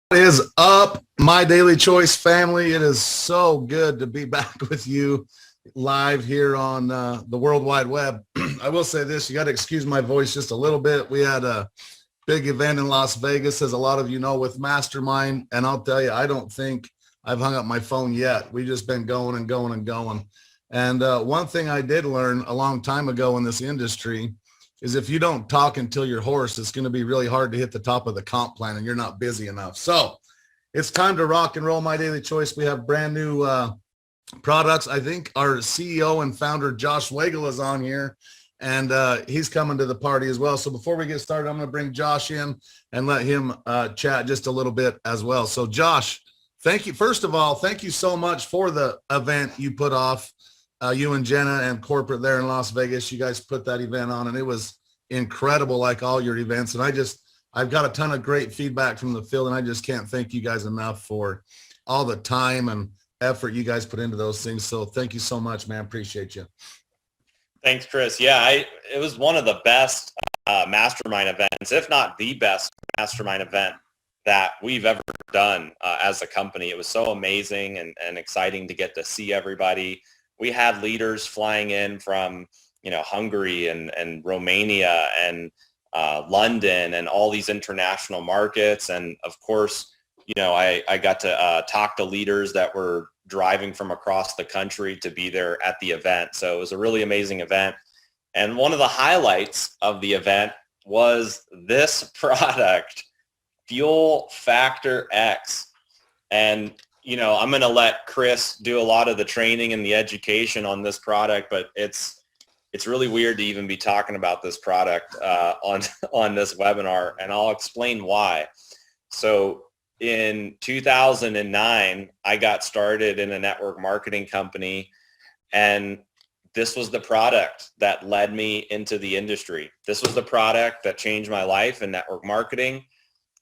What is up, my Daily Choice family? It is so good to be back with you live here on the World Wide Web. I will say this, you got to excuse my voice just a little bit. We had a big event in Las Vegas, as a lot of you know, with Mastermind. And I'll tell you, I don't think I've hung up my phone yet. We've just been going and going and going. And one thing I did learn a long time ago in this industry is if you don't talk until you're hoarse, it's going to be really hard to hit the top of the comp plan and you're not busy enough. So it's time to rock and roll, my Daily Choice. We have brand new products. I think our CEO and founder, Josh Wagle, is on here, and he's coming to the party as well. So before we get started, I'm going to bring Josh in and let him chat just a little bit as well. So Josh, thank you. First of all, thank you so much for the event you put off. You and Jenna and corporate there in Las Vegas, you guys put that event on, and it was incredible, like all your events. And I've got a ton of great feedback from the field, and I just can't thank you guys enough for all the time and effort you guys put into those things. So thank you so much, man. Appreciate you. Thanks, Chris. Yeah, it was one of the best mastermind events, if not the best mastermind event that we've ever done as a company. It was so amazing and exciting to get to see everybody. We had leaders flying in from, Hungary and Romania and London and all these international markets. And of course, I got to talk to leaders that were driving from across the country to be there at the event. So it was a really amazing event. And one of the highlights of the event was this product, Fuel Factor X. And I'm going to let Chris do a lot of the training and the education on this product, but it's really weird to even be talking about this product on this webinar, and I'll explain why. So in 2009, I got started in a network marketing company, and this was the product that led me into the industry. This was the product that changed my life in network marketing.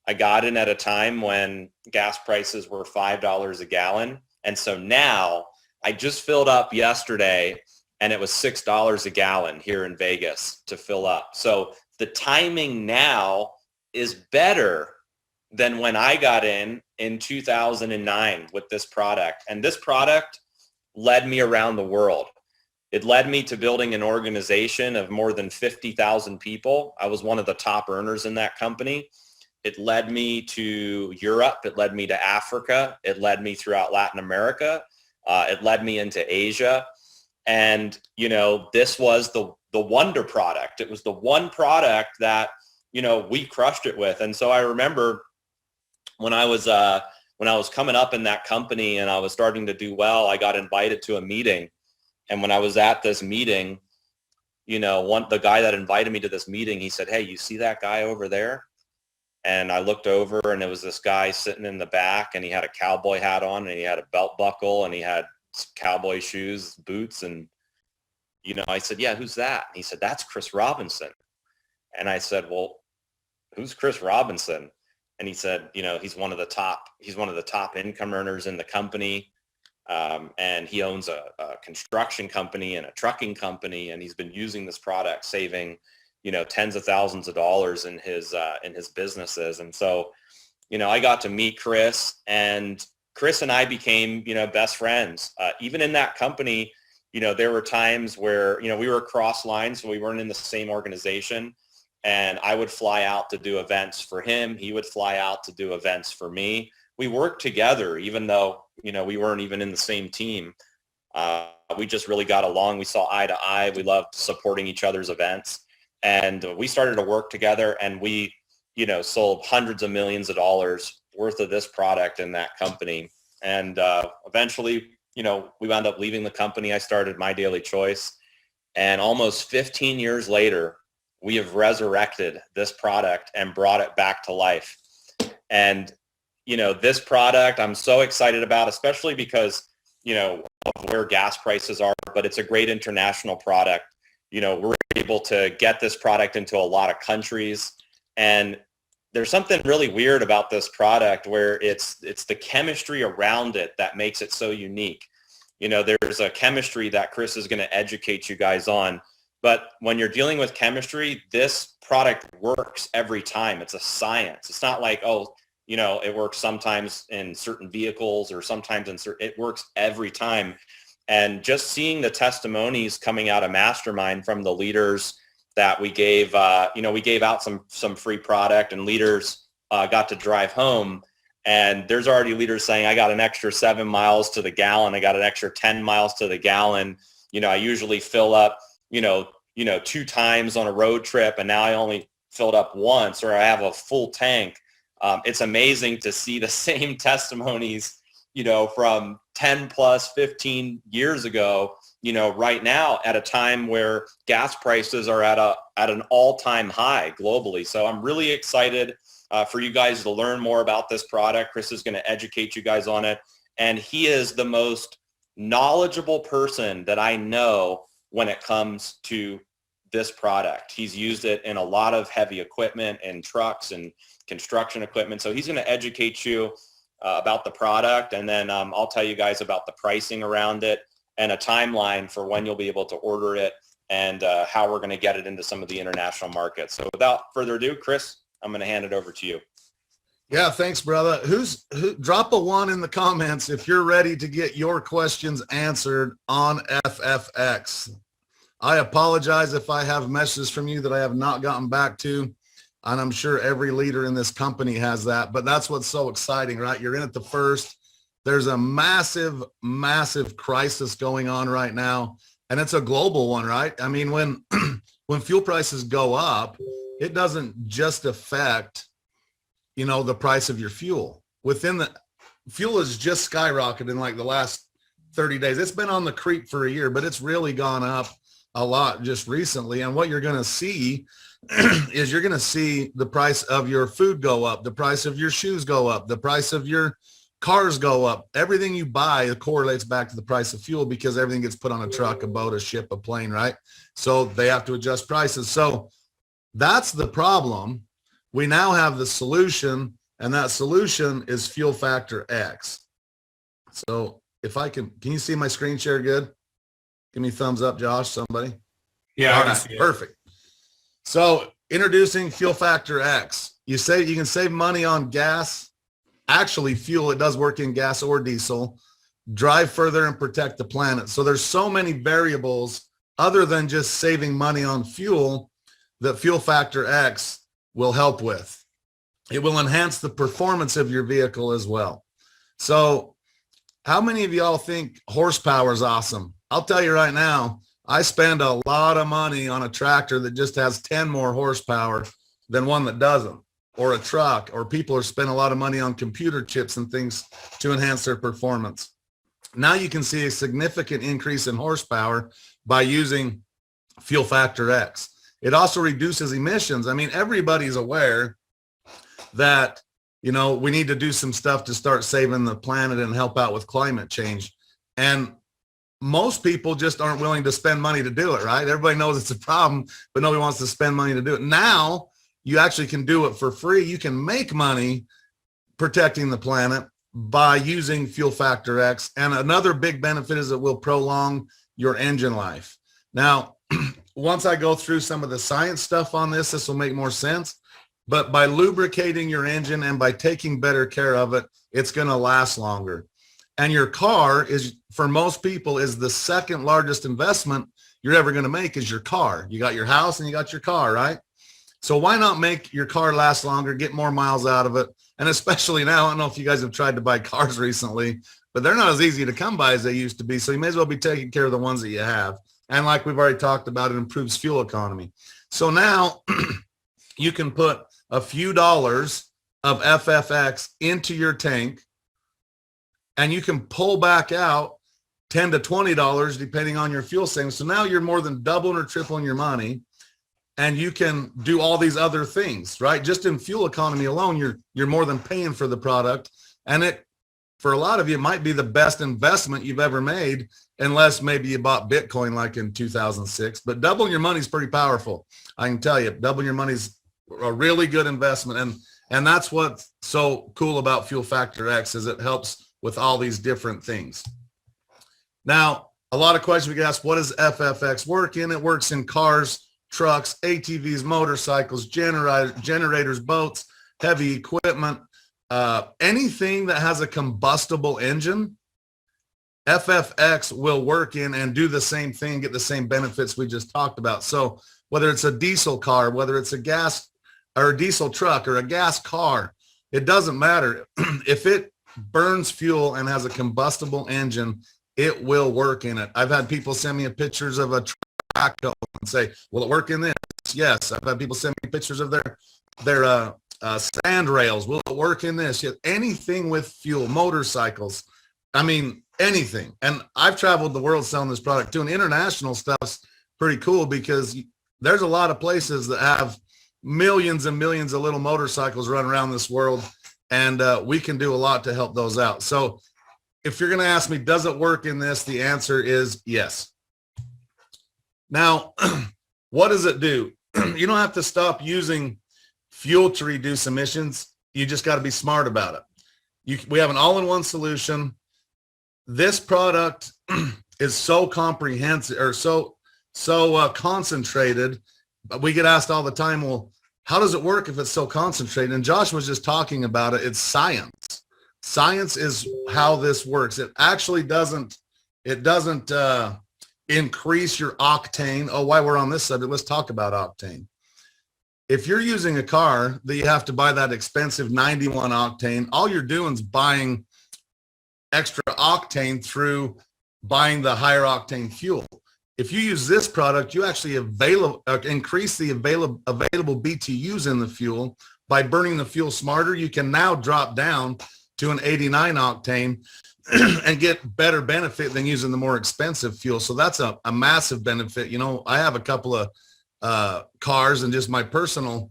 I got in at a time when gas prices were $5 a gallon. And so now I just filled up yesterday and it was $6 a gallon here in Vegas to fill up. So the timing now is better than when I got in 2009 with this product. And this product led me around the world. It led me to building an organization of more than 50,000 people. I was one of the top earners in that company. It led me to Europe. It led me to Africa. It led me throughout Latin America. It led me into Asia. And, this was the wonder product. It was the one product that, we crushed it with. And so I remember when I was coming up in that company and I was starting to do well, I got invited to a meeting. And when I was at this meeting, the guy that invited me to this meeting, he said, "Hey, you see that guy over there?" And I looked over and it was this guy sitting in the back, and he had a cowboy hat on and he had a belt buckle and he had cowboy shoes, boots. And, I said, "Yeah, who's that?" And he said, "That's Chris Robinson." And I said, "Well, who's Chris Robinson?" And he said, he's one of the top income earners in the company. And he owns a construction company and a trucking company. And he's been using this product, saving tens of thousands of dollars in his businesses. And so, I got to meet Chris, and Chris and I became, best friends. Even in that company, there were times where, we were cross lines, so we weren't in the same organization. And I would fly out to do events for him. He would fly out to do events for me. We worked together, even though, we weren't even in the same team. We just really got along. We saw eye to eye. We loved supporting each other's events. And we started to work together, and we, sold hundreds of millions of dollars worth of this product in that company. And eventually, we wound up leaving the company. I started My Daily Choice. And almost 15 years later, we have resurrected this product and brought it back to life. And, this product I'm so excited about, especially because, of where gas prices are, but it's a great international product. We're able to get this product into a lot of countries, and there's something really weird about this product where it's the chemistry around it that makes it so unique. There's a chemistry that Chris is going to educate you guys on, but when you're dealing with chemistry, this product works every time. It's a science. It's not like, oh, You know, it works sometimes in certain vehicles or sometimes in certain, it works every time. And just seeing the testimonies coming out of Mastermind from the leaders that we gave, you know, we gave out some free product, and leaders got to drive home. And there's already leaders saying, I got an extra 7 miles to the gallon. I got an extra 10 miles to the gallon. You know, I usually fill up, you know, 2 times on a road trip, and now I only filled up once, or I have a full tank. It's amazing to see the same testimonies, you know, from 10 plus 15 years ago, you know, right now at a time where gas prices are at an all-time high globally. So I'm really excited for you guys to learn more about this product. Chris is going to educate you guys on it. And he is the most knowledgeable person that I know when it comes to this product. He's used it in a lot of heavy equipment and trucks and construction equipment. So he's going to educate you about the product. And then I'll tell you guys about the pricing around it and a timeline for when you'll be able to order it and how we're going to get it into some of the international markets. So without further ado, Chris, I'm going to hand it over to you. Yeah, thanks, brother. Drop a 1 in the comments if you're ready to get your questions answered on FFX. I apologize if I have messages from you that I have not gotten back to, and I'm sure every leader in this company has that, but that's what's so exciting, right? You're in it the first. There's a massive, massive crisis going on right now, and it's a global one, right? I mean, when fuel prices go up, it doesn't just affect, you know, the price of your fuel. Fuel has just skyrocketed in like the last 30 days. It's been on the creep for a year, but it's really gone up a lot just recently. And what you're going to see is you're going to see the price of your food go up, the price of your shoes go up, the price of your cars go up. Everything you buy correlates back to the price of fuel because everything gets put on a truck, a boat, a ship, a plane, right? So they have to adjust prices. So that's the problem. We now have the solution, and that solution is Fuel Factor X. So if I can you see my screen share good? Give me a thumbs up, Josh, somebody. Yeah, all I right, can see it. Perfect. So introducing Fuel Factor X. You can save money on gas. Actually, fuel, it does work in gas or diesel. Drive further and protect the planet. So there's so many variables other than just saving money on fuel that Fuel Factor X will help with. It will enhance the performance of your vehicle as well. So how many of y'all think horsepower is awesome? I'll tell you right now, I spend a lot of money on a tractor that just has 10 more horsepower than one that doesn't, or a truck, or people are spending a lot of money on computer chips and things to enhance their performance. Now you can see a significant increase in horsepower by using Fuel Factor X. It also reduces emissions. I mean, everybody's aware that, you know, we need to do some stuff to start saving the planet and help out with climate change. And most people just aren't willing to spend money to do it, right? Everybody knows it's a problem, but nobody wants to spend money to do it. Now you actually can do it for free. You can make money protecting the planet by using Fuel Factor X. And another big benefit is it will prolong your engine life. Now, once I go through some of the science stuff on this, this will make more sense. But by lubricating your engine and by taking better care of it, it's going to last longer. And your car is, for most people, is the second largest investment you're ever going to make is your car. You got your house and you got your car, right? So why not make your car last longer, get more miles out of it? And especially now, I don't know if you guys have tried to buy cars recently, but they're not as easy to come by as they used to be. So you may as well be taking care of the ones that you have. And like we've already talked about, it improves fuel economy. So now you can put a few dollars of FFX into your tank, and you can pull back out $10 to $20 depending on your fuel savings. So now you're more than doubling or tripling your money, and you can do all these other things, right? Just in fuel economy alone, you're more than paying for the product. And it, for a lot of you, it might be the best investment you've ever made, unless maybe you bought Bitcoin like in 2006. But doubling your money is pretty powerful. I can tell you, doubling your money is a really good investment. And that's what's so cool about Fuel Factor X, is it helps with all these different things. Now, a lot of questions we get asked, what does FFX work in? It works in cars, trucks, ATVs, motorcycles, generators, boats, heavy equipment. anything that has a combustible engine, FFX will work in and do the same thing, get the same benefits we just talked about. So whether it's a diesel car, whether it's a gas or a diesel truck or a gas car, it doesn't matter. If it burns fuel and has a combustible engine, it will work in it. I've had people send me pictures of a track and say, will it work in this? Yes. I've had people send me pictures of their sand rails. Will it work in this? Yes. Anything with fuel, motorcycles. I mean, anything. And I've traveled the world selling this product too. And international stuff's pretty cool because there's a lot of places that have millions and millions of little motorcycles run around this world. And we can do a lot to help those out. So if you're going to ask me, does it work in this? The answer is yes. Now, what does it do? You don't have to stop using fuel to reduce emissions. You just got to be smart about it. We have an all-in-one solution. This product is so comprehensive or so concentrated. We get asked all the time, well, how does it work if it's so concentrated? And Josh was just talking about it. It's science. Science is how this works. It actually doesn't increase your octane. Oh, while we're on this subject, let's talk about octane. If you're using a car that you have to buy that expensive 91 octane, all you're doing is buying extra octane through buying the higher octane fuel. If you use this product, you actually increase the available BTUs in the fuel by burning the fuel smarter. You can now drop down to an 89 octane and get better benefit than using the more expensive fuel. So that's a massive benefit. You know, I have a couple of cars and just my personal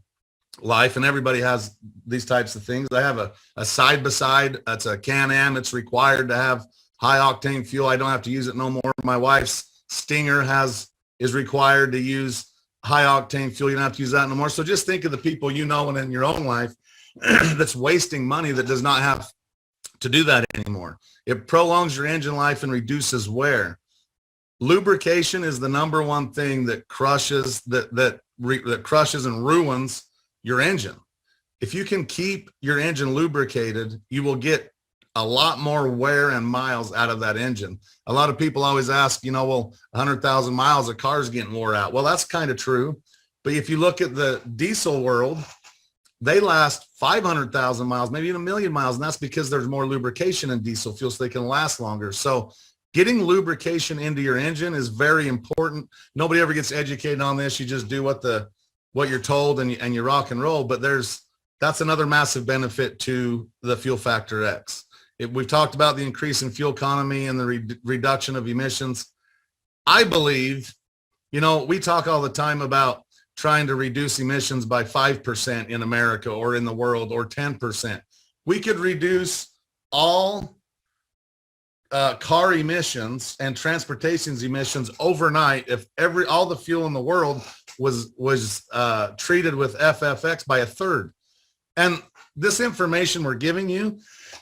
life, and everybody has these types of things. I have a side-by-side. That's a Can-Am. It's required to have high octane fuel. I don't have to use it no more. My wife's Stinger is required to use high octane fuel. You don't have to use that no more. So just think of the people you know and in your own life that's wasting money that does not have to do that anymore. It prolongs your engine life and reduces wear. Lubrication is the number one thing that crushes crushes and ruins your engine. If you can keep your engine lubricated, you will get a lot more wear and miles out of that engine. A lot of people always ask, you know, well, 100,000 miles, a car's getting wore out. Well, that's kind of true. But if you look at the diesel world, they last 500,000 miles, maybe even 1,000,000 miles. And that's because there's more lubrication in diesel fuel, so they can last longer. So getting lubrication into your engine is very important. Nobody ever gets educated on this. You just do what you're told and you rock and roll. But that's another massive benefit to the Fuel Factor X. We've talked about the increase in fuel economy and the reduction of emissions. I believe, you know, we talk all the time about trying to reduce emissions by 5% in America or in the world, or 10%. We could reduce all car emissions and transportation's emissions overnight if all the fuel in the world was treated with FFX by a third. And this information we're giving you,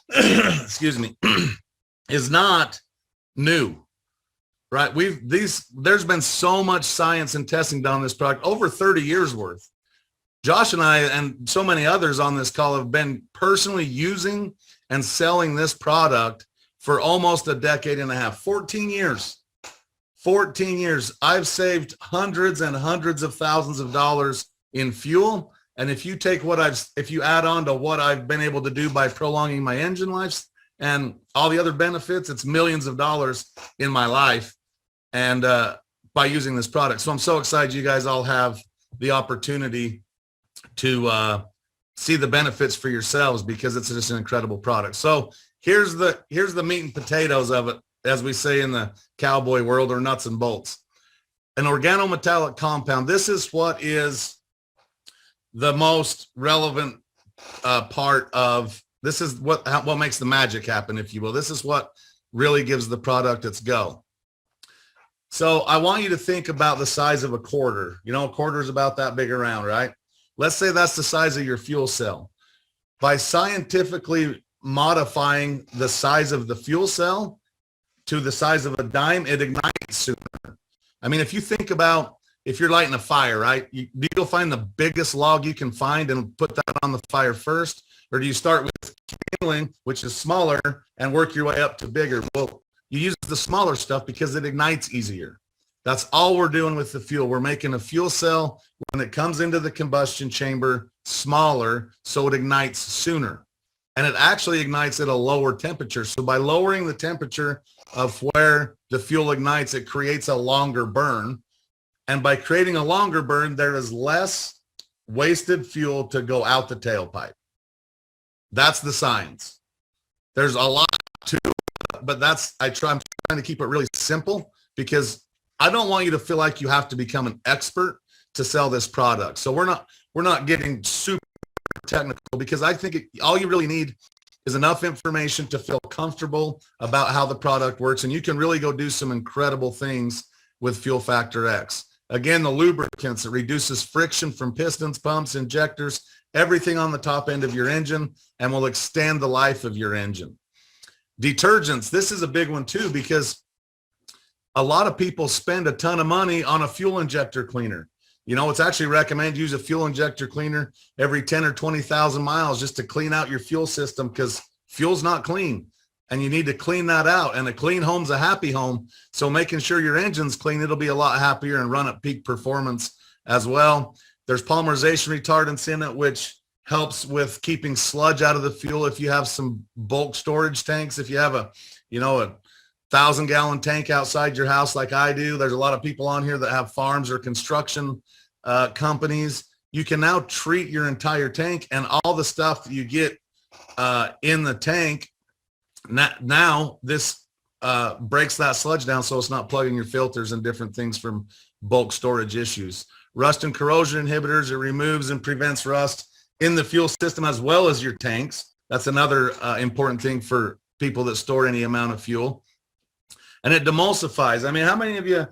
excuse me, is not new, right? There's been so much science and testing done on this product, over 30 years worth. Josh and I and so many others on this call have been personally using and selling this product for almost a decade and a half, 14 years. 14 years. I've saved hundreds and hundreds of thousands of dollars in fuel. And if you add on to what I've been able to do by prolonging my engine lives and all the other benefits, it's millions of dollars in my life and by using this product. So I'm so excited you guys all have the opportunity to see the benefits for yourselves, because it's just an incredible product. So here's the meat and potatoes of it, as we say in the cowboy world, or nuts and bolts. An organometallic compound. This is what is the most relevant part of this. Is what makes the magic happen, if you will. This is what really gives the product its go. So I want you to think about the size of a quarter. You know, a quarter is about that big around, right? Let's say that's the size of your fuel cell. By scientifically modifying the size of the fuel cell to the size of a dime, it ignites sooner. I mean, if you think about, if you're lighting a fire, right? You'll find the biggest log you can find and put that on the fire first, or do you start with kindling, which is smaller, and work your way up to bigger? Well, you use the smaller stuff because it ignites easier. That's all we're doing with the fuel. We're making a fuel cell when it comes into the combustion chamber smaller, so it ignites sooner. And it actually ignites at a lower temperature. So by lowering the temperature of where the fuel ignites, it creates a longer burn. And by creating a longer burn, there is less wasted fuel to go out the tailpipe. That's the science. There's a lot to it, but I'm trying to keep it really simple because I don't want you to feel like you have to become an expert to sell this product. So we're not getting super technical because I think all you really need is enough information to feel comfortable about how the product works. And you can really go do some incredible things with Fuel Factor X. Again, the lubricants, it reduces friction from pistons, pumps, injectors, everything on the top end of your engine, and will extend the life of your engine. Detergents, this is a big one too, because a lot of people spend a ton of money on a fuel injector cleaner. You know, it's actually recommended use a fuel injector cleaner every 10 or 20,000 miles just to clean out your fuel system because fuel's not clean and you need to clean that out. And a clean home's a happy home. So making sure your engine's clean, it'll be a lot happier and run at peak performance as well. There's polymerization retardants in it, which helps with keeping sludge out of the fuel. If you have some bulk storage tanks, if you have a 1,000-gallon tank outside your house like I do. There's a lot of people on here that have farms or construction companies. You can now treat your entire tank and all the stuff that you get in the tank. Now this breaks that sludge down so it's not plugging your filters and different things from bulk storage issues. Rust and corrosion inhibitors, it removes and prevents rust in the fuel system as well as your tanks. That's another important thing for people that store any amount of fuel. And it demulsifies. I mean, how many of you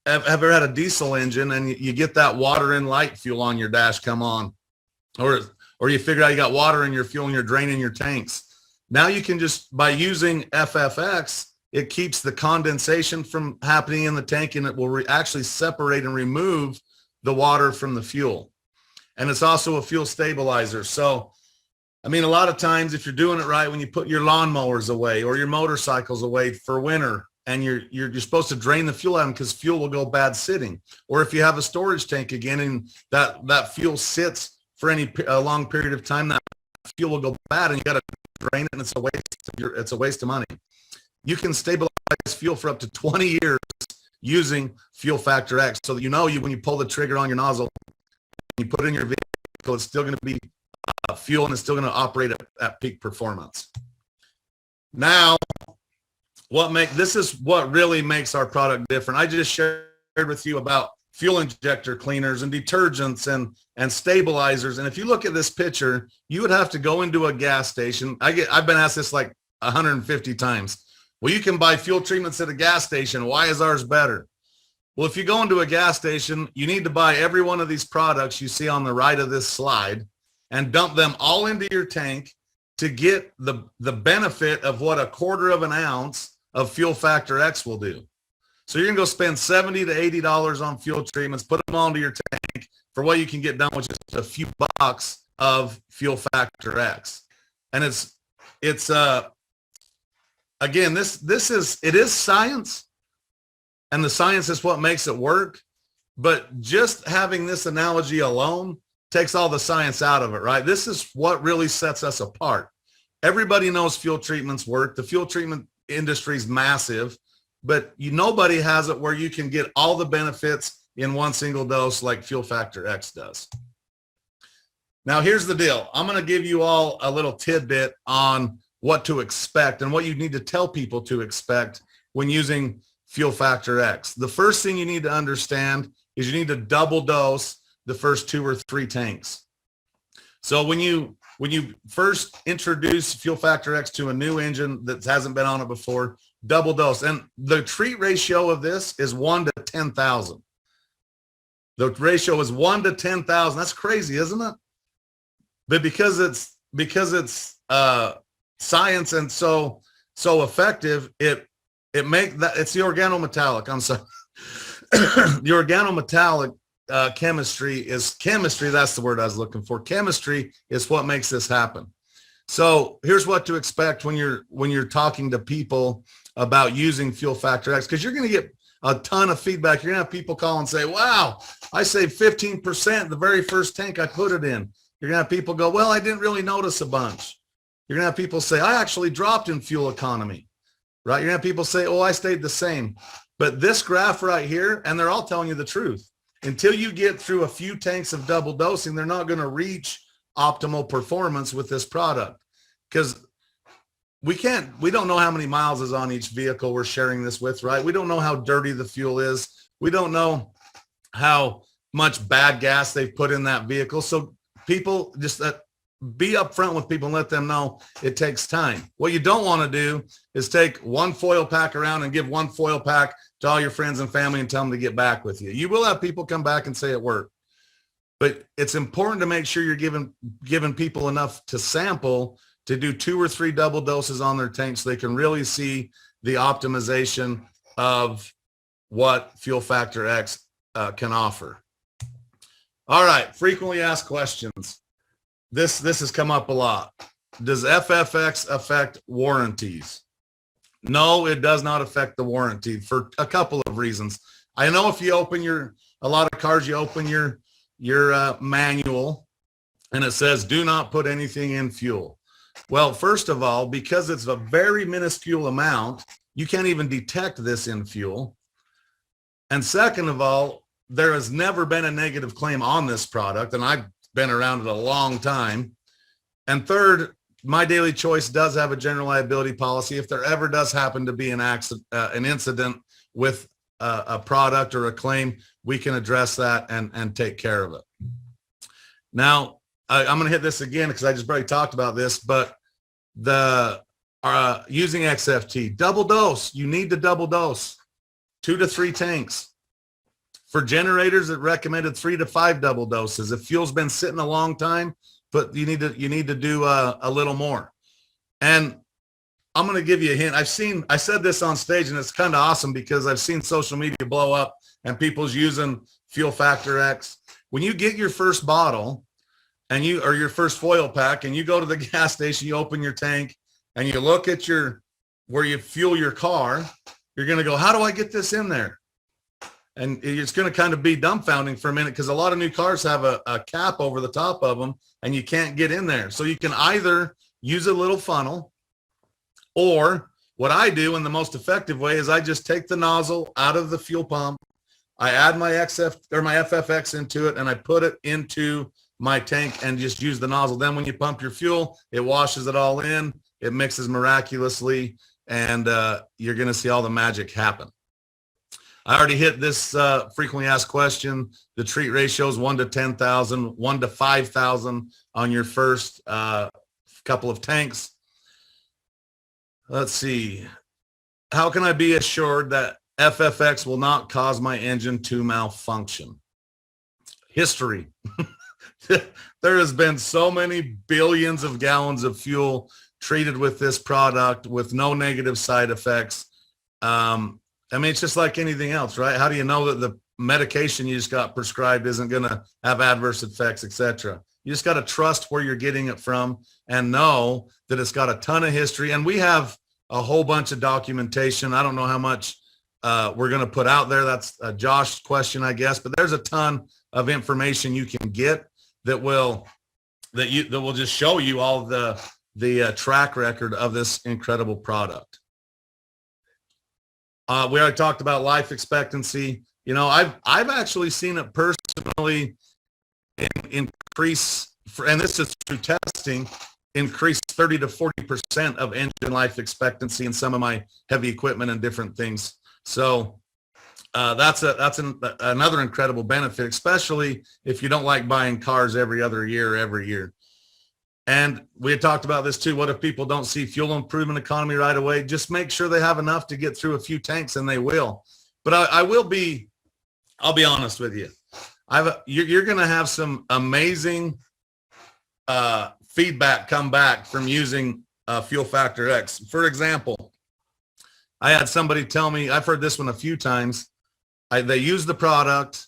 have ever had a diesel engine and you get that water in light fuel on your dash come on? Or you figure out you got water in your fuel and you're draining your tanks. Now you can just, by using FFX, it keeps the condensation from happening in the tank and it will actually separate and remove the water from the fuel. And it's also a fuel stabilizer. So, I mean, a lot of times if you're doing it right, when you put your lawnmowers away or your motorcycles away for winter, and you're supposed to drain the fuel out because fuel will go bad sitting. Or if you have a storage tank again and that fuel sits for a long period of time, that fuel will go bad and you got to drain it and it's a waste of money. You can stabilize fuel for up to 20 years using Fuel Factor X so that when you pull the trigger on your nozzle, you put it in your vehicle, it's still going to be fuel and it's still going to operate at peak performance. Now, this is what really makes our product different. I just shared with you about fuel injector cleaners and detergents and stabilizers. And if you look at this picture, you would have to go into a gas station. I've been asked this like 150 times. Well, you can buy fuel treatments at a gas station. Why is ours better? Well, if you go into a gas station, you need to buy every one of these products you see on the right of this slide and dump them all into your tank to get the benefit of what a quarter of an ounce of Fuel Factor X will do. So you're gonna go spend $70 to $80 on fuel treatments, put them all into your tank for what you can get done with just a few bucks of Fuel Factor X. And it's again, it is science, and the science is what makes it work. But just having this analogy alone takes all the science out of it, right? This is what really sets us apart. Everybody knows fuel treatments work. The fuel treatment industry is massive, but nobody has it where you can get all the benefits in one single dose like Fuel Factor X does. Now, here's the deal. I'm going to give you all a little tidbit on what to expect and what you need to tell people to expect when using Fuel Factor X. The first thing you need to understand is you need to double dose the first 2 or 3 tanks. So when you first introduce Fuel Factor X to a new engine that hasn't been on it before, double dose. And the treat ratio of this is 1 to 10,000. The ratio is 1 to 10,000. That's crazy, isn't it? But because it's science and so effective, it's the organometallic. I'm sorry. The organometallic chemistry. That's the word I was looking for. Chemistry is what makes this happen. So here's what to expect when you're talking to people about using Fuel Factor X, because you're going to get a ton of feedback. You're going to have people call and say, wow, I saved 15% the very first tank I put it in. You're going to have people go, well, I didn't really notice a bunch. You're going to have people say, I actually dropped in fuel economy, right? You're going to have people say, oh, I stayed the same. But this graph right here, and they're all telling you the truth. Until you get through a few tanks of double dosing, they're not going to reach optimal performance with this product, because we don't know how many miles is on each vehicle we're sharing this with, right? We don't know how dirty the fuel is. We don't know how much bad gas they've put in that vehicle. So people just be upfront with people and let them know it takes time. What you don't want to do is take one foil pack around and give one foil pack to all your friends and family and tell them to get back with you. You will have people come back and say it worked, but it's important to make sure you're giving people enough to sample to do 2 or 3 double doses on their tank so they can really see the optimization of what Fuel Factor X can offer. All right, frequently asked questions. This has come up a lot. Does FFX affect warranties? No, it does not affect the warranty for a couple of reasons. I know if you open a lot of cars, you open your manual and it says, do not put anything in fuel. Well, first of all, because it's a very minuscule amount, you can't even detect this in fuel. And second of all, there has never been a negative claim on this product, and I've been around it a long time. And third, My Daily Choice does have a general liability policy. If there ever does happen to be an accident, an incident with a product or a claim, we can address that and take care of it. Now, I'm going to hit this again because I just already talked about this, but using XFT, double dose, you need to double dose 2 to 3 tanks. For generators, it recommended 3 to 5 double doses. If fuel's been sitting a long time, but you need to do a little more. And I'm going to give you a hint. I said this on stage, and it's kind of awesome because I've seen social media blow up and people's using Fuel Factor X. When you get your first bottle or your first foil pack, and you go to the gas station, you open your tank and you look at where you fuel your car, you're going to go, how do I get this in there? And it's going to kind of be dumbfounding for a minute because a lot of new cars have a cap over the top of them and you can't get in there. So you can either use a little funnel, or what I do in the most effective way is I just take the nozzle out of the fuel pump. I add my FFX into it and I put it into my tank and just use the nozzle. Then when you pump your fuel, it washes it all in, it mixes miraculously, and you're going to see all the magic happen. I already hit this frequently asked question. The treat ratio is 1 to 10,000, 1 to 5,000 on your first couple of tanks. Let's see. How can I be assured that FFX will not cause my engine to malfunction? History. There has been so many billions of gallons of fuel treated with this product with no negative side effects. I mean, it's just like anything else, right? How do you know that the medication you just got prescribed isn't going to have adverse effects, etc.? You just got to trust where you're getting it from and know that it's got a ton of history. And we have a whole bunch of documentation. I don't know how much we're going to put out there. That's a Josh question, I guess. But there's a ton of information you can get that will just show you all the track record of this incredible product. We already talked about life expectancy. You know, I've actually seen it personally increase, and this is through testing, increase 30 to 40% of engine life expectancy in some of my heavy equipment and different things. So that's another incredible benefit, especially if you don't like buying cars every year. And we had talked about this too. What if people don't see fuel improvement economy right away? Just make sure they have enough to get through a few tanks, and they will. But I'll be honest with you. You're going to have some amazing feedback come back from using Fuel Factor X. For example, I had somebody tell me, I've heard this one a few times. They use the product.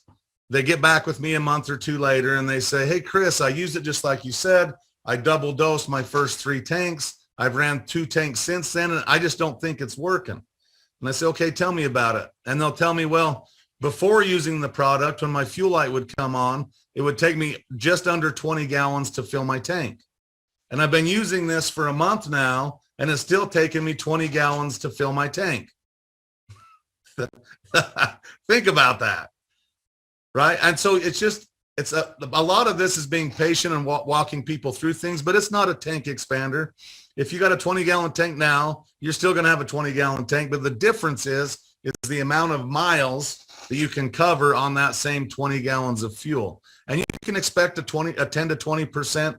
They get back with me a month or two later, and they say, hey, Chris, I used it just like you said. I double dosed my first 3 tanks. I've ran 2 tanks since then, and I just don't think it's working. And I say, okay, tell me about it. And they'll tell me, well, before using the product, when my fuel light would come on, it would take me just under 20 gallons to fill my tank. And I've been using this for a month now, and it's still taking me 20 gallons to fill my tank. Think about that, right? And so it's a lot of this is being patient and walking people through things, but it's not a tank expander. If you got a 20-gallon tank now, you're still going to have a 20-gallon tank, but the difference is the amount of miles that you can cover on that same 20 gallons of fuel. And you can expect a 10 to 20%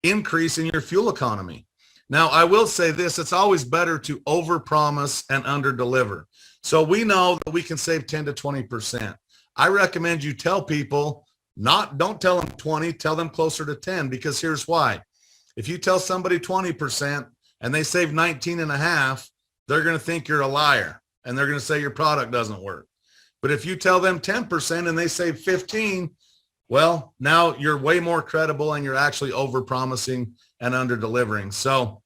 increase in your fuel economy. Now, I will say this, it's always better to overpromise and underdeliver. So we know that we can save 10 to 20%. I recommend you tell people, don't tell them 20, tell them closer to 10, because here's why. If you tell somebody 20% and they save 19 and a half, they're going to think you're a liar and they're going to say your product doesn't work. But if you tell them 10% and they save 15, well, now you're way more credible and you're actually over-promising and under-delivering. So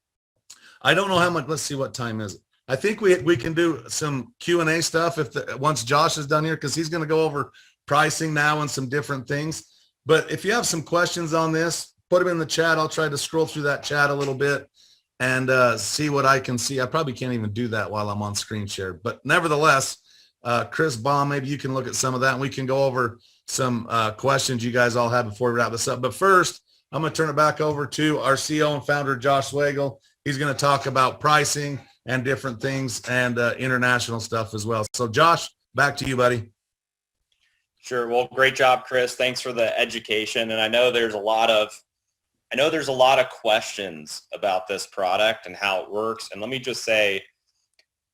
I don't know how much, let's see, what time is it? I think we can do some Q&A stuff once Josh is done here, because he's going to go over pricing now and some different things. But if you have some questions on this, put them in the chat. I'll try to scroll through that chat a little bit and see what I can see. I probably can't even do that while I'm on screen share. But nevertheless, Chris Baum, maybe you can look at some of that and we can go over some questions you guys all have before we wrap this up. But first, I'm going to turn it back over to our CEO and founder, Josh Swagel. He's going to talk about pricing and different things and international stuff as well. So Josh, back to you, buddy. Sure. Well, great job, Chris. Thanks for the education. And I know there's a lot of questions about this product and how it works. And let me just say,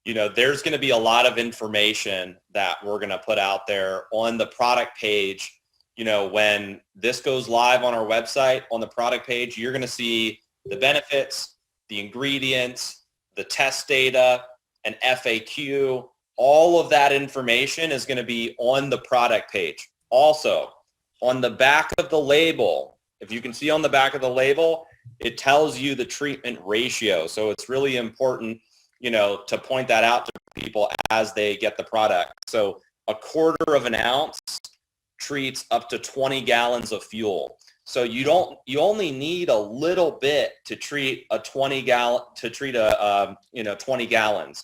there's going to be a lot of information that we're going to put out there on the product page. When this goes live on our website, on the product page, you're going to see the benefits, the ingredients, the test data, and FAQ. All of that information is going to be on the product page. Also, on the back of the label, if you can see on the back of the label, it tells you the treatment ratio. So it's really important, to point that out to people as they get the product. So 1/4 of an ounce treats up to 20 gallons of fuel. So you only need a little bit to treat 20 gallons.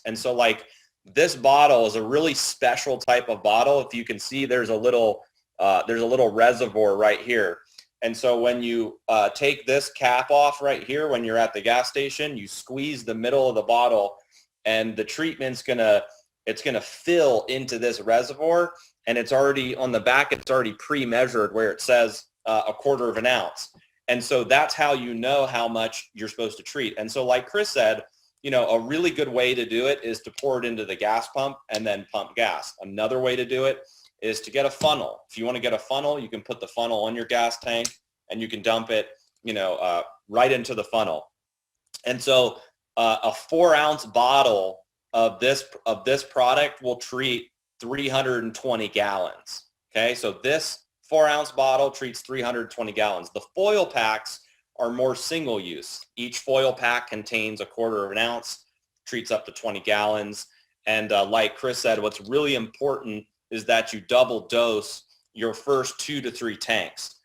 And so like this bottle is a really special type of bottle. If you can see, there's a little reservoir right here. And so when you take this cap off right here, when you're at the gas station, you squeeze the middle of the bottle and the treatment's it's gonna fill into this reservoir, and it's already on the back, it's already pre-measured where it says 1/4 of an ounce. And so that's how you know how much you're supposed to treat. And so like Chris said, a really good way to do it is to pour it into the gas pump and then pump gas. Another way to do it is to get a funnel. If you want to get a funnel, you can put the funnel on your gas tank and you can dump it, right into the funnel. And so a 4-ounce bottle of this product will treat 320 gallons. Okay, so this 4-ounce bottle treats 320 gallons. The foil packs are more single use. Each foil pack contains 1/4 of an ounce, treats up to 20 gallons. And like Chris said, what's really important is that you double dose your first 2 to 3 tanks.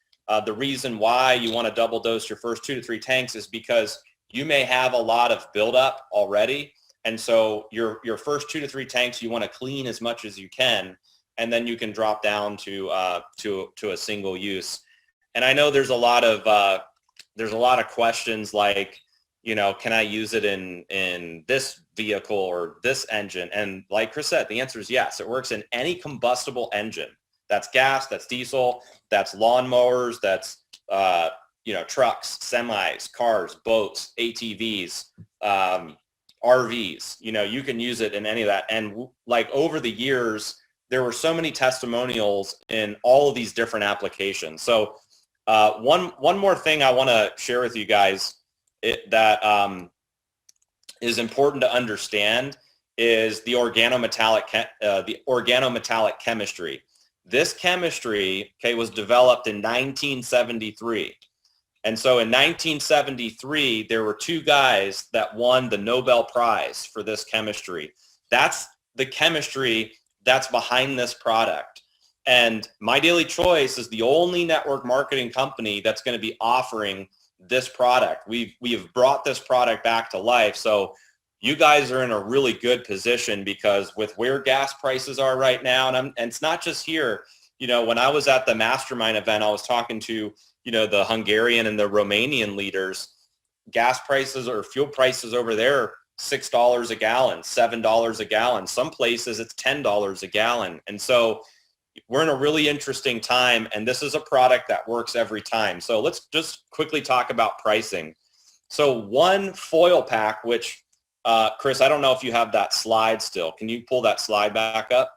The reason why you want to double dose your first 2 to 3 tanks is because you may have a lot of buildup already. And so your first 2 to 3 tanks, you want to clean as much as you can, and then you can drop down to a single use. And I know there's a lot of questions like, can I use it in this vehicle or this engine? And like Chris said, the answer is yes. It works in any combustible engine. That's gas, that's diesel, that's lawnmowers, that's trucks, semis, cars, boats, ATVs, RVs. You can use it in any of that. And like over the years, there were so many testimonials in all of these different applications. So one more thing I want to share with you guys that is important to understand is the organometallic chemistry. This chemistry, was developed in 1973. And so in 1973, there were two guys that won the Nobel Prize for this chemistry. That's the chemistry that's behind this product. And My Daily Choice is the only network marketing company that's going to be offering this product. We have brought this product back to life. So you guys are in a really good position, because with where gas prices are right now, and it's not just here. You know, when I was at the mastermind event, I was talking to, you know, the Hungarian and the Romanian leaders. Gas prices or fuel prices over there, $6 a gallon, $7 a gallon. Some places it's $10 a gallon. And so we're in a really interesting time, and this is a product that works every time. So let's just quickly talk about pricing. So one foil pack, which Chris, I don't know if you have that slide still. Can you pull that slide back up?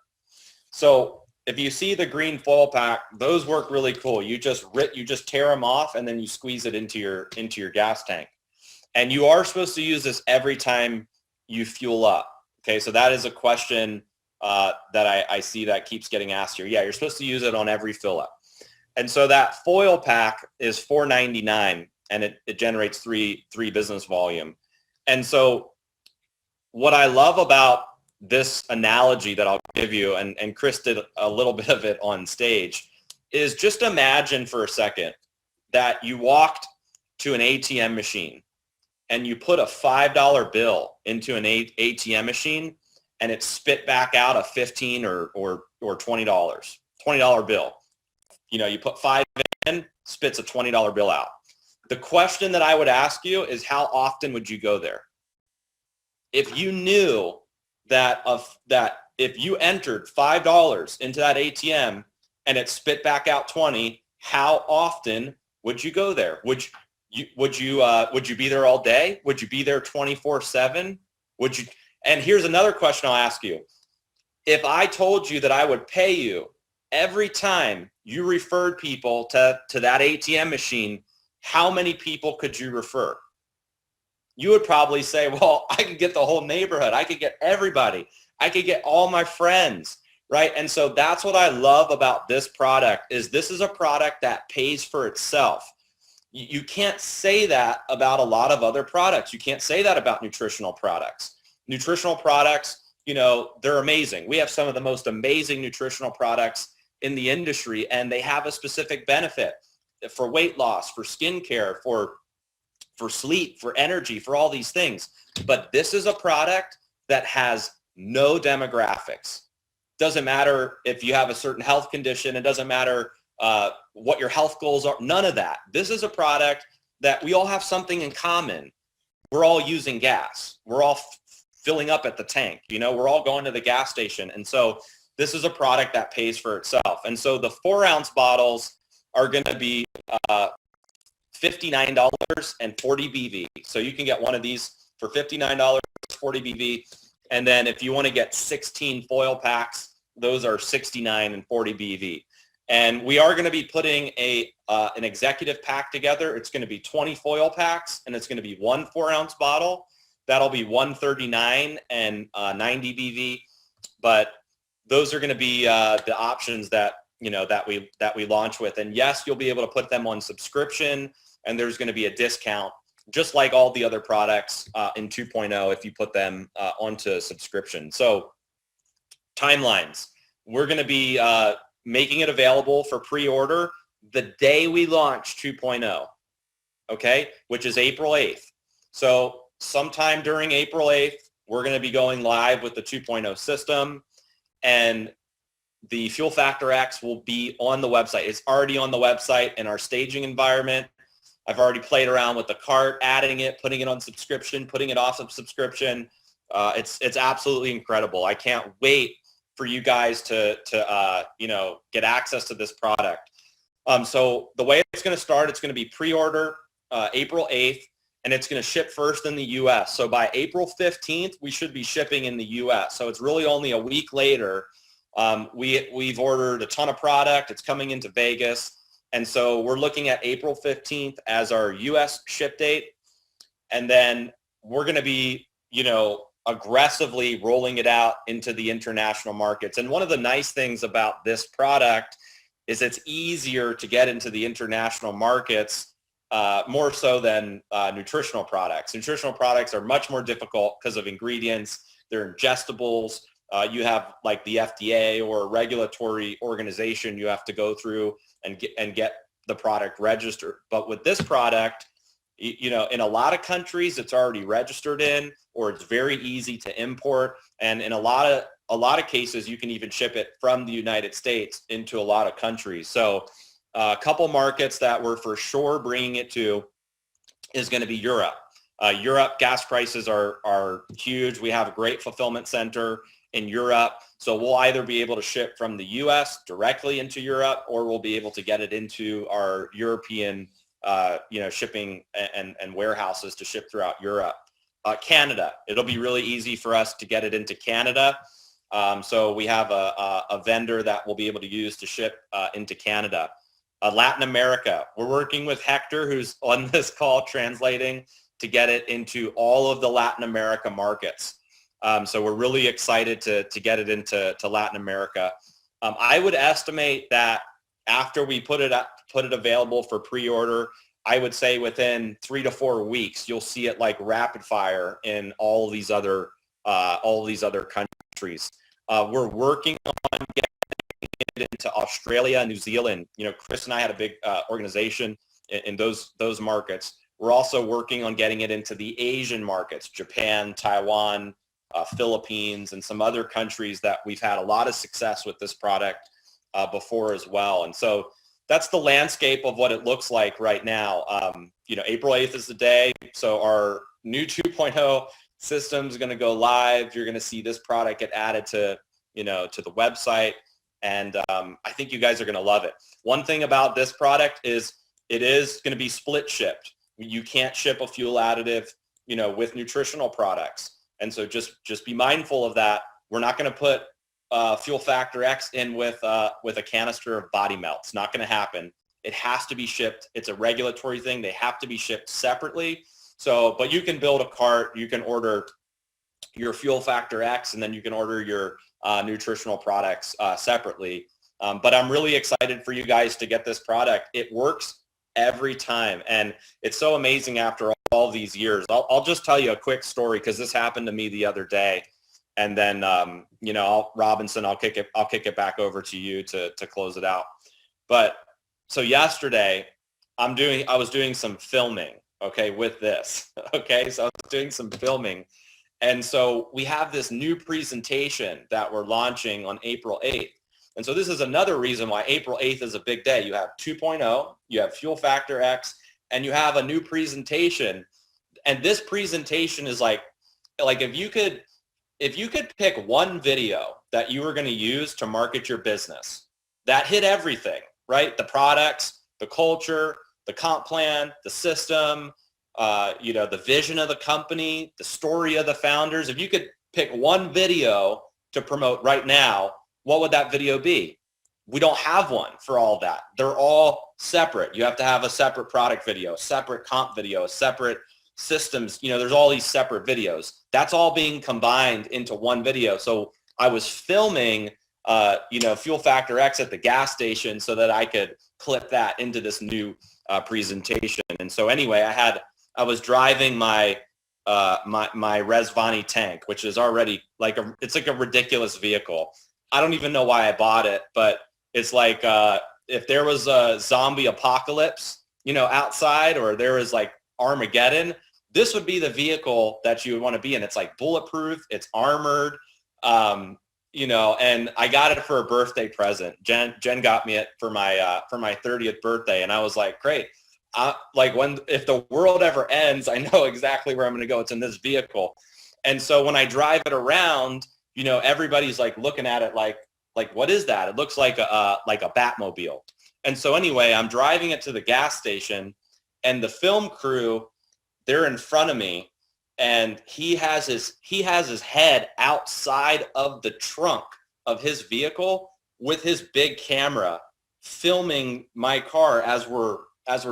So if you see the green foil pack, those work really cool. You just tear them off, and then you squeeze it into your gas tank. And you are supposed to use this every time you fuel up. Okay, so that is a question that I see that keeps getting asked here. Yeah, you're supposed to use it on every fill up. And so that foil pack is $4.99, and it generates three business volume. And so what I love about this analogy that I'll give you, and Chris did a little bit of it on stage, is just imagine for a second that you walked to an ATM machine and you put a $5 bill into an ATM machine, and it spit back out a $15 or $20 bill. You know, you put 5 in, spits a $20 bill out. The question that I would ask you is, how often would you go there? If you knew that if you entered $5 into that ATM and it spit back out 20, how often would you go there? Would you be there all day? Would you be there 24/7? Would you? And here's another question I'll ask you. If I told you that I would pay you every time you referred people to that ATM machine, how many people could you refer? You would probably say, well, I could get the whole neighborhood. I could get everybody. I could get all my friends, right? And so that's what I love about this product, is this is a product that pays for itself. You can't say that about a lot of other products. You can't say that about nutritional products. Nutritional products, you know, they're amazing. We have some of the most amazing nutritional products in the industry, and they have a specific benefit for weight loss, for skincare, for sleep, for energy, for all these things. But this is a product that has no demographics. Doesn't matter if you have a certain health condition. It doesn't matter what your health goals are. None of that. This is a product that we all have something in common. We're all using gas. We're all filling up at the tank. You know, we're all going to the gas station. And so this is a product that pays for itself. And so the 4-ounce bottles are going to be $59 and 40 BV. So you can get one of these for $59, 40 BV. And then if you want to get 16 foil packs, those are $69 and 40 BV. And we are going to be putting an executive pack together. It's going to be 20 foil packs, and it's going to be one 4-ounce bottle. That'll be $139 and 90 BV. But those are going to be the options that, you know, that we launch with. And yes, you'll be able to put them on subscription, and there's going to be a discount, just like all the other products in 2.0 if you put them onto subscription. So timelines. We're going to be making it available for pre-order the day we launch 2.0, okay, which is April 8th. So sometime during April 8th, we're going to be going live with the 2.0 system, and the Fuel Factor X will be on the website. It's already on the website in our staging environment. I've already played around with the cart, adding it, putting it on subscription, putting it off of subscription. It's absolutely incredible. I can't wait for you guys to get access to this product. So the way it's going to start, it's going to be pre-order April 8th, and it's going to ship first in the U.S. So by April 15th, we should be shipping in the U.S. So it's really only a week later. We've ordered a ton of product. It's coming into Vegas. And so we're looking at April 15th as our U.S. ship date. And then we're going to be, aggressively rolling it out into the international markets. And one of the nice things about this product is it's easier to get into the international markets more so than nutritional products. Nutritional products are much more difficult because of ingredients. They're ingestibles. You have like the FDA or a regulatory organization you have to go through and get the product registered. But with this product, you know, in a lot of countries, it's already registered in, or it's very easy to import. And in a lot of cases, you can even ship it from the United States into a lot of countries. So a couple markets that we're for sure bringing it to is going to be Europe. Europe gas prices are huge. We have a great fulfillment center in Europe. So we'll either be able to ship from the US directly into Europe, or we'll be able to get it into our European shipping and warehouses to ship throughout Europe. Canada, it'll be really easy for us to get it into Canada. So we have a vendor that we'll be able to use to ship into Canada. Latin America, we're working with Hector, who's on this call translating, to get it into all of the Latin America markets. So we're really excited to get it into Latin America. I would estimate that after we put it available for pre-order, I would say within 3 to 4 weeks, you'll see it like rapid fire in all these other countries. We're working on getting it into Australia, New Zealand. You know, Chris and I had a big organization in those markets. We're also working on getting it into the Asian markets, Japan, Taiwan, Philippines, and some other countries that we've had a lot of success with this product before as well. And so that's the landscape of what it looks like right now. April 8th is the day. So our new 2.0 system is going to go live. You're going to see this product get added to the website. And I think you guys are going to love it. One thing about this product is it is going to be split shipped. You can't ship a fuel additive, with nutritional products. And so just be mindful of that. We're not going to put Fuel Factor X in with a canister of body melt. It's not going to happen. It has to be shipped. It's a regulatory thing. They have to be shipped separately. So, but you can build a cart. You can order your Fuel Factor X, and then you can order your nutritional products separately. But I'm really excited for you guys to get this product. It works every time, and it's so amazing after all these years. I'll just tell you a quick story, because this happened to me the other day. And then, Robinson, I'll kick it back over to you to close it out. But so yesterday, I was doing some filming, okay, with this, okay? So I was doing some filming. And so we have this new presentation that we're launching on April 8th. And so this is another reason why April 8th is a big day. You have 2.0, you have Fuel Factor X, and you have a new presentation. And this presentation is like if you could pick one video that you were going to use to market your business, that hit everything, right? The products, the culture, the comp plan, the system, the vision of the company, the story of the founders. If you could pick one video to promote right now, what would that video be? We don't have one for all that. They're all separate. You have to have a separate product video, separate comp video, separate systems. There's all these separate videos. That's all being combined into one video. So I was filming, Fuel Factor X at the gas station so that I could clip that into this new presentation. And so anyway, I was driving my Resvani tank, which is already it's like a ridiculous vehicle. I don't even know why I bought it, but it's like if there was a zombie apocalypse, outside, or there was like Armageddon, this would be the vehicle that you would want to be in. It's like bulletproof, it's armored, and I got it for a birthday present. Jen got me it for my 30th birthday, and I was like, great. If the world ever ends, I know exactly where I'm going to go. It's in this vehicle. And so when I drive it around, everybody's like looking at it like what is that? It looks like a Batmobile. And so anyway, I'm driving it to the gas station, and the film crew, they're in front of me, and he has his head outside of the trunk of his vehicle with his big camera filming my car as we're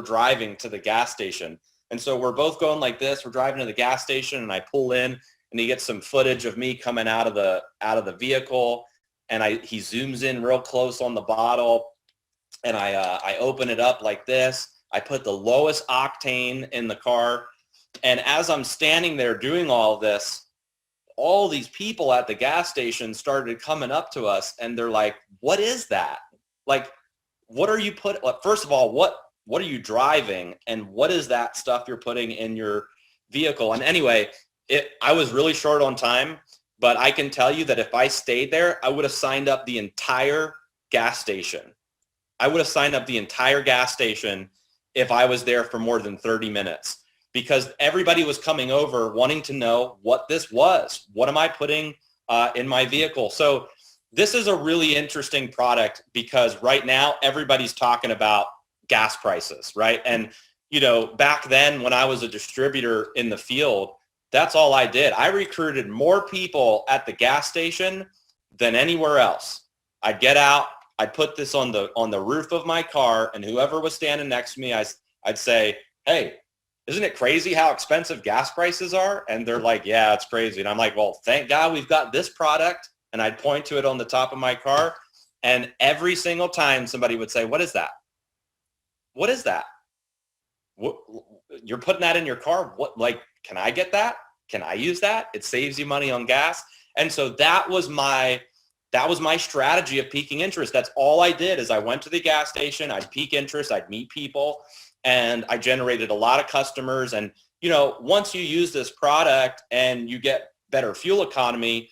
driving to the gas station. And so we're both going like this. We're driving to the gas station, and I pull in, and he gets some footage of me coming out of the vehicle, and he zooms in real close on the bottle, and I open it up like this, I put the lowest octane in the car. And as I'm standing there doing all this, all these people at the gas station started coming up to us and they're like, what is that? Like, what are you first of all, what are you driving? And what is that stuff you're putting in your vehicle? And anyway, I was really short on time, but I can tell you that if I stayed there, I would have signed up the entire gas station. I would have signed up the entire gas station if I was there for more than 30 minutes, because everybody was coming over wanting to know what this was. What am I putting in my vehicle? So this is a really interesting product because right now everybody's talking about gas prices, right? And, you know, back then when I was a distributor in the field, that's all I did. I recruited more people at the gas station than anywhere else. I'd get out, I'd put this on the roof of my car, and whoever was standing next to me, I'd say, hey, isn't it crazy how expensive gas prices are? And they're like, yeah, it's crazy. And I'm like, well, thank God we've got this product. And I'd point to it on the top of my car. And every single time somebody would say, what is that? What is that? What, you're putting that in your car? What, like, can I get that? Can I use that? It saves you money on gas. And so that was my strategy of piquing interest. That's all I did is I went to the gas station, I'd pique interest, I'd meet people, and I generated a lot of customers. And, you know, once you use this product and you get better fuel economy,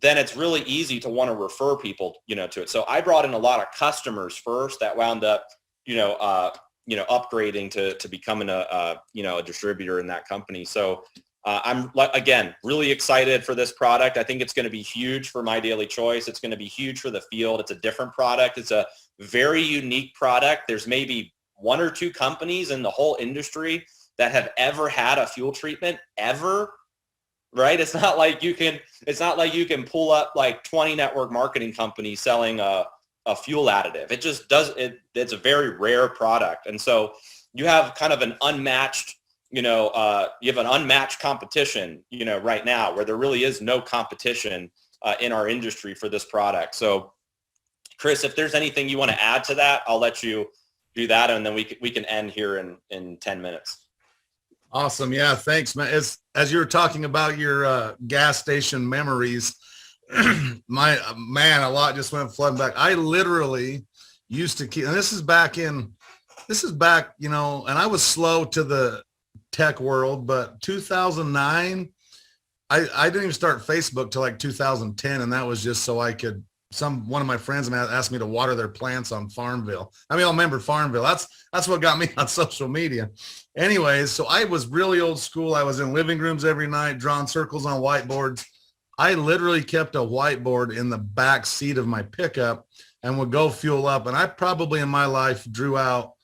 then it's really easy to want to refer people, you know, to it. So I brought in a lot of customers first that wound up, upgrading to becoming a distributor in that company. So I'm, again, really excited for this product. I think it's going to be huge for My Daily Choice. It's going to be huge for the field. It's a different product. It's a very unique product. There's maybe one or two companies in the whole industry that have ever had a fuel treatment ever, right? It's not like you can pull up like 20 network marketing companies selling a fuel additive. It just it's a very rare product. And so you have kind of an unmatched, competition, right now where there really is no competition in our industry for this product. So Chris, if there's anything you want to add to that, I'll let you do that. And then we can end here in 10 minutes. Awesome. Yeah. Thanks, man. As you were talking about your gas station memories, a lot just went flooding back. I literally used to keep, and this is back, and I was slow to the tech world, but 2009, I didn't even start Facebook till like 2010. And that was just so I could, one of my friends asked me to water their plants on Farmville. I mean, I remember Farmville. That's what got me on social media. Anyways, so I was really old school. I was in living rooms every night, drawing circles on whiteboards. I literally kept a whiteboard in the back seat of my pickup and would go fuel up. And I probably in my life drew out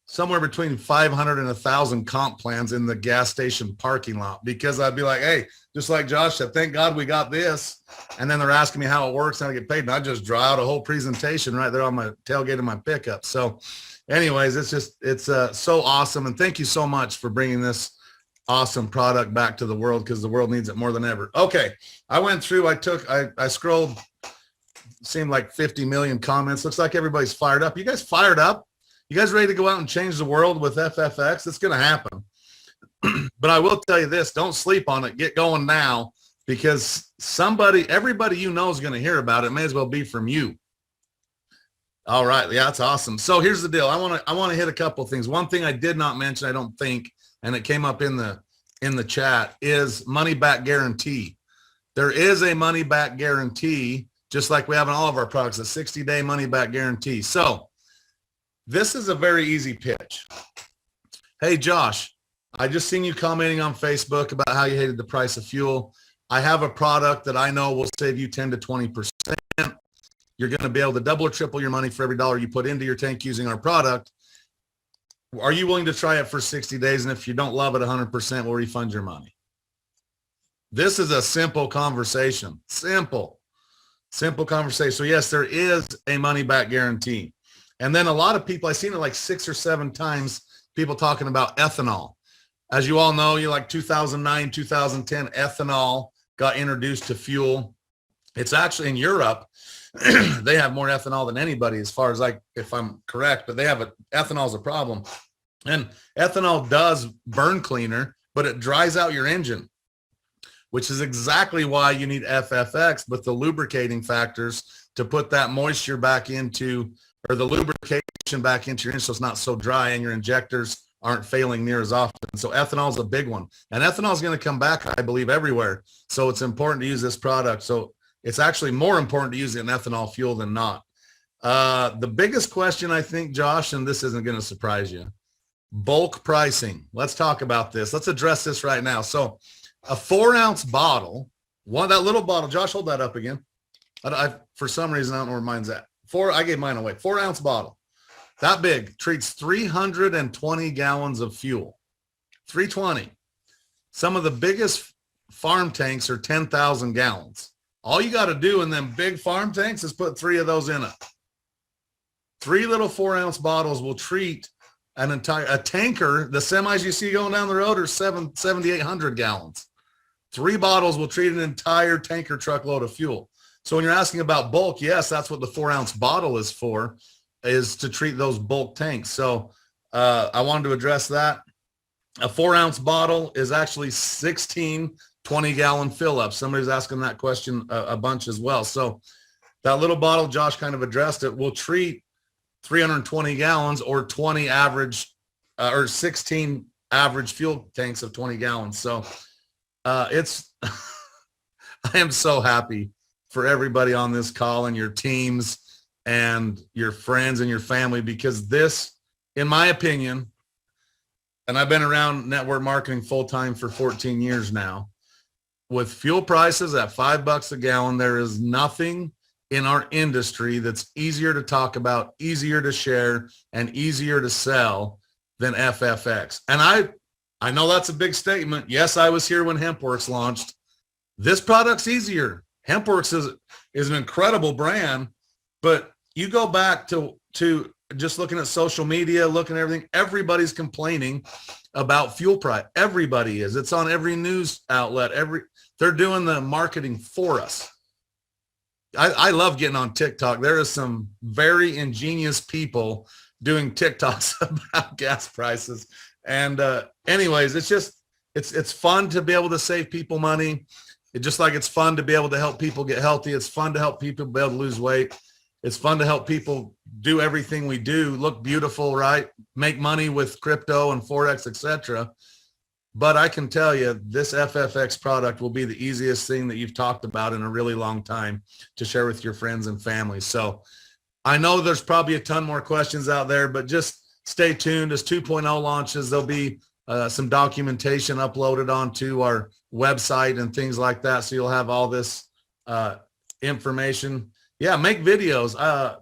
somewhere between 500 and 1,000 comp plans in the gas station parking lot, because I'd be like, hey, just like Josh said, thank God we got this. And then they're asking me how it works and I get paid. And I just draw out a whole presentation right there on my tailgate of my pickup. So anyways, it's so awesome. And thank you so much for bringing this awesome product back to the world, because the world needs it more than ever. Okay. I went through, I scrolled, seemed like 50 million comments. Looks like everybody's fired up. You guys fired up? You guys ready to go out and change the world with FFX? It's going to happen. But I will tell you this, don't sleep on it. Get going now, because everybody you know is going to hear about it. May as well be from you. All right. Yeah, that's awesome. So here's the deal. I want to hit a couple of things. One thing I did not mention, I don't think, and it came up in the chat, is money back guarantee. There is a money back guarantee, just like we have in all of our products, a 60-day money back guarantee. So this is a very easy pitch. Hey, Josh, I just seen you commenting on Facebook about how you hated the price of fuel. I have a product that I know will save you 10 to 20%. You're going to be able to double or triple your money for every dollar you put into your tank using our product. Are you willing to try it for 60 days? And if you don't love it 100%, we'll refund your money. This is a simple conversation. Simple conversation. So yes, there is a money back guarantee. And then a lot of people, I've seen it like 6 or 7 times, people talking about ethanol. As you all know, 2009, 2010, ethanol got introduced to fuel. It's actually in Europe. They have more ethanol than anybody, as far as if I'm correct, but ethanol is a problem. And ethanol does burn cleaner, but it dries out your engine, which is exactly why you need FFX with the lubricating factors to put that moisture back into, or the lubrication back into your engine so it's not so dry and your injectors aren't failing near as often. So ethanol is a big one. And ethanol is going to come back, I believe, everywhere. So it's important to use this product. So it's actually more important to use it in ethanol fuel than not. The biggest question, I think, Josh, and this isn't going to surprise you, bulk pricing. Let's talk about this. Let's address this right now. So a 4-ounce bottle, that little bottle, Josh, hold that up again. For some reason, I don't know where mine's at. I gave mine away. 4-ounce bottle, that big, treats 320 gallons of fuel. 320. Some of the biggest farm tanks are 10,000 gallons. All you got to do in them big farm tanks is put 3 of those in it. 3 little 4-ounce bottles will treat a tanker. The semis you see going down the road are 7,800 gallons. 3 bottles will treat an entire tanker truckload of fuel. So when you're asking about bulk, yes, that's what the 4-ounce bottle is for, is to treat those bulk tanks. So I wanted to address that. A 4-ounce bottle is actually 16 20-gallon fill-ups. Somebody's asking that question a bunch as well. So that little bottle, Josh kind of addressed it, will treat 320 gallons or 20 average or 16 average fuel tanks of 20 gallons. So it's, I am so happy for everybody on this call and your teams and your friends and your family, because this, in my opinion, and I've been around network marketing full-time for 14 years now, with fuel prices at $5 a gallon, there is nothing in our industry that's easier to talk about, easier to share, and easier to sell than FFX. And I know that's a big statement. Yes, I was here when HempWorks launched. This product's easier. HempWorks is an incredible brand, but you go back to just looking at social media, looking at everything, everybody's complaining about fuel price. Everybody is. It's on every news outlet. They're doing the marketing for us. I love getting on TikTok. There is some very ingenious people doing TikToks about gas prices. And anyways, it's fun to be able to save people money. Just like it's fun to be able to help people get healthy. It's fun to help people be able to lose weight. It's fun to help people do everything we do, look beautiful, right? Make money with crypto and Forex, etc. But I can tell you, this FFX product will be the easiest thing that you've talked about in a really long time to share with your friends and family. So I know there's probably a ton more questions out there, but just stay tuned. As 2.0 launches, there'll be some documentation uploaded onto our website and things like that. So you'll have all this information. Yeah, make videos.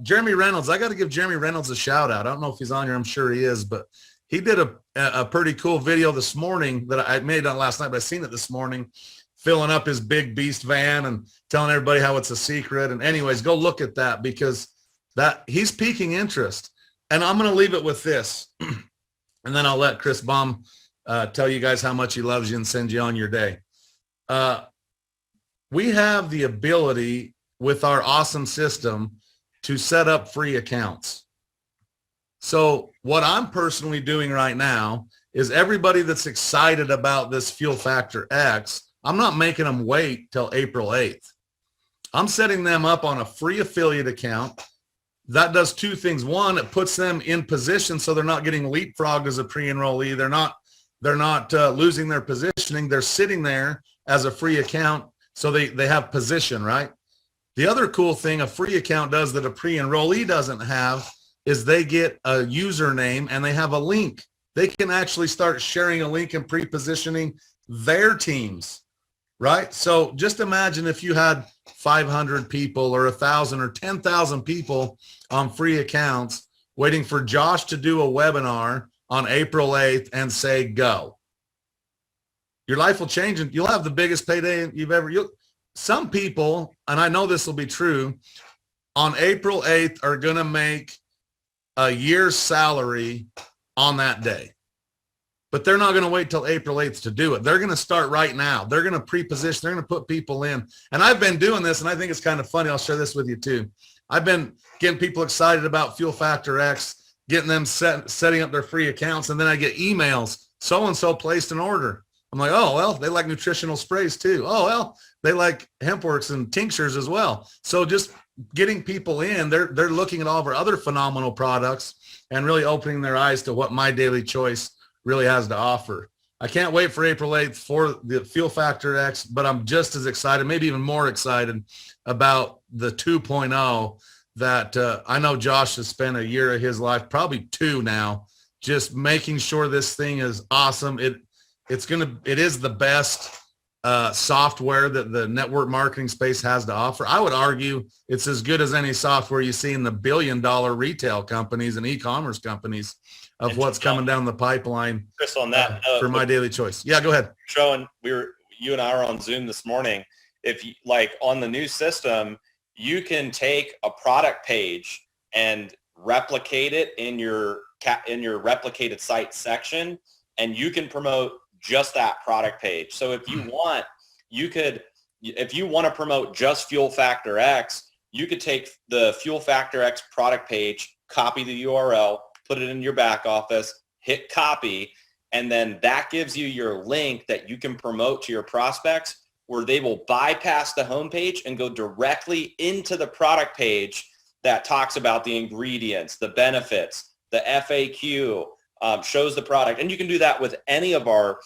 Jeremy Reynolds, I got to give Jeremy Reynolds a shout out. I don't know if he's on here. I'm sure he is, but he did a pretty cool video this morning that I made on last night, but I seen it this morning, filling up his big beast van and telling everybody how it's a secret. And anyways, go look at that, because that he's piquing interest. And I'm going to leave it with this. And then I'll let Chris Baum tell you guys how much he loves you and send you on your day. We have the ability with our awesome system to set up free accounts. So what I'm personally doing right now is everybody that's excited about this Fuel Factor X, I'm not making them wait till April 8th. I'm setting them up on a free affiliate account. That does 2 things. One, it puts them in position so they're not getting leapfrogged as a pre-enrollee. They're not losing their positioning. They're sitting there as a free account, so they have position, right? The other cool thing a free account does that a pre-enrollee doesn't have is they get a username and they have a link. They can actually start sharing a link and pre-positioning their teams, right? So just imagine if you had 500 people or 1,000 or 10,000 people on free accounts waiting for Josh to do a webinar on April 8th and say, go. Your life will change and you'll have the biggest payday some people, and I know this will be true, on April 8th are going to make a year's salary on that day. But they're not going to wait till April 8th to do it. They're going to start right now. They're going to pre-position. They're going to put people in. And I've been doing this, and I think it's kind of funny. I'll share this with you too. I've been getting people excited about Fuel Factor X. getting them setting up their free accounts. And then I get emails, so-and-so placed an order. I'm like, oh, well, they like nutritional sprays too. Oh, well, they like HempWorks and tinctures as well. So just getting people in, they're looking at all of our other phenomenal products and really opening their eyes to what My Daily Choice really has to offer. I can't wait for April 8th for the Fuel Factor X, but I'm just as excited, maybe even more excited about the 2.0 that I know Josh has spent a year of his life, probably 2 now, just making sure this thing is awesome. It is the best software that the network marketing space has to offer. I would argue it's as good as any software you see in the billion-dollar retail companies and e-commerce companies of and what's coming down the pipeline. Chris, on that for My Daily Choice. Yeah, go ahead. Showing you and I were on Zoom this morning. If you like on the new system, you can take a product page and replicate it in your replicated site section, and you can promote just that product page. So if you want, if you want to promote just Fuel Factor X, you could take the Fuel Factor X product page, copy the URL, put it in your back office, hit copy, and then that gives you your link that you can promote to your prospects, where they will bypass the homepage and go directly into the product page that talks about the ingredients, the benefits, the FAQ, shows the product. And you can do that with any of our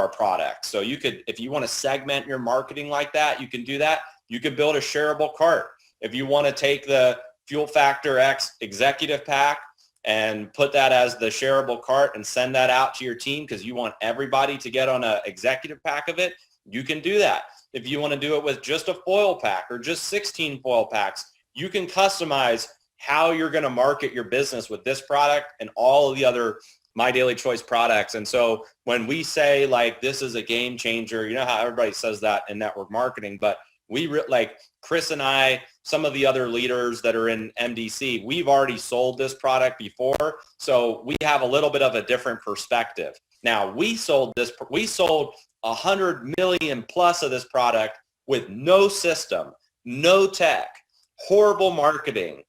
products. So you could, if you want to segment your marketing like that, you can do that. You could build a shareable cart. If you want to take the Fuel Factor X executive pack and put that as the shareable cart and send that out to your team because you want everybody to get on an executive pack of it, you can do that. If you want to do it with just a foil pack or just 16 foil packs, you can customize how you're going to market your business with this product and all of the other My Daily Choice products. And so when we say like this is a game changer, you know how everybody says that in network marketing, but like Chris and I, some of the other leaders that are in MDC, we've already sold this product before. So we have a little bit of a different perspective. Now we sold 100 million plus of this product with no system, no tech, horrible markeing.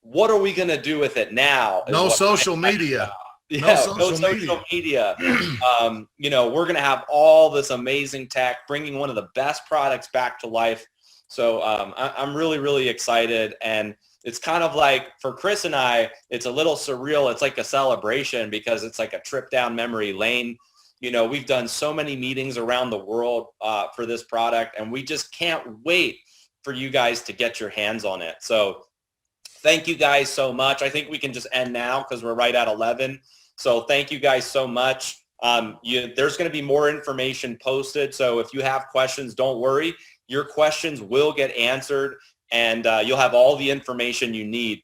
What are we going to do with it now? No social media. Yeah, no social media. We're going to have all this amazing tech, bringing one of the best products back to life. So I'm really, really excited. And it's kind of like for Chris and I, it's a little surreal. It's like a celebration because it's like a trip down memory lane. We've done so many meetings around the world for this product, and we just can't wait for you guys to get your hands on it. So thank you guys so much. I think we can just end now because we're right at 11. So thank you guys so much. There's going to be more information posted. So if you have questions, don't worry. Your questions will get answered, and you'll have all the information you need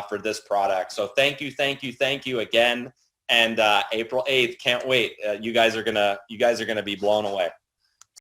for this product. So thank you again. And April 8th, can't wait. You guys are gonna be blown away.